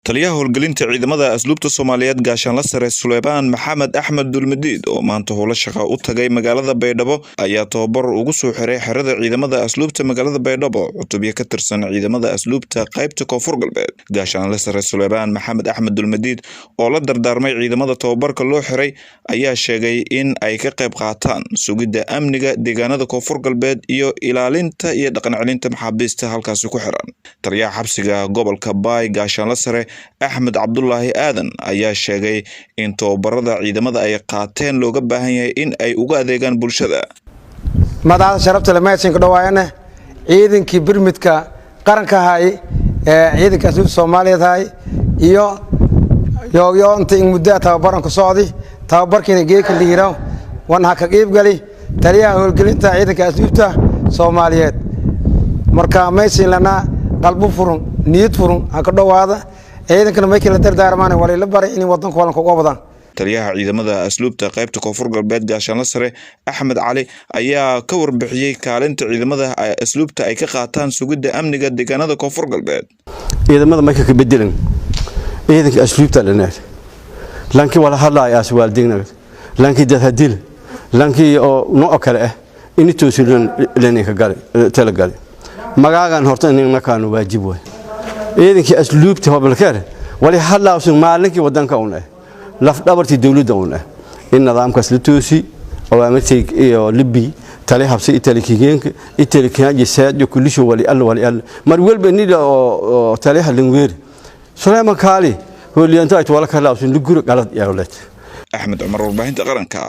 taliyaha howlgelinta ciidamada asluubta Soomaaliyeed gaashaan la sare Suleymaan Maxamed Axmed Dulmadiid oo maanta howlo shaqo u tagay magaalada Baydhabo ayaa tababar ugu soo xiray xerada ciidamada asluubta magaalada Baydhabo cutubyo ka tirsan ciidamada asluubta qaybta Koonfur Galbeed. gaashaan la sare Suleymaan Maxamed Axmed Dulmadiid oo la dardaarmay ciidamada tababarka loo xiray ayaa sheegay in ay ka qayb qaataan sugidda amniga deegaanada Koonfur Galbeed iyo ilaalinta iyo dhaqan celinta maxaabiista halkaas ku xiran. taliyaha xabsiga gobolka Baay gaashaan la sare Axmed Cabdullaahi Aadan ayaa sheegay in tababarada ciidamada ay qaateen looga baahan yahay in ay uga adeegaan bulshada. madaxda sharafta leh meeshanka dhawaayana ciidankii birmidka qaranka hay ciidanka asluubta Soomaaliyeed hay iyo inta in muddo tababaran ku socday tababarkiina geeka liiraw wana ka qeyb gali taliyaha howlgelinta ciidanka asluubta Soomaaliyeed marka meeshan lana qalbu furun niyad furun ka dhawaada ciidankana markii la dardaarmaan wali la baray in wadanka walan ku qabadaan. taliyaha ciidamada asluubta qaybta Koonfur Galbeed gaashaan la sare Axmed Cali ayaa ka warbixiyay kaalinta ciidamada asluubta ay ka qaataan sugidda amniga deegaanada Koonfur Galbeed. ciidamada markay ka bedelan ciidanka asluubta lana lankii wala hadlaaya aswaaldigna lankii dad hadil lankii oo nooc kale ah in toosin lana ka gal talagal magaagan horta inna kaanu waajib way ciidankii asluubta hobalkeer wali hadlaawsan maalinkii wadanka una laf dhabartii dawladda una in nidaamkaas la toosi awaamirtay iyo libi tali habsi italikiinka saad kulisho wali all mar walba nida oo taliha lingweer Suleymaan Kaali hooliyanta ay wala ka laabsan lugur qalad yaa walaad Axmed Umar warbaahinta qaranka.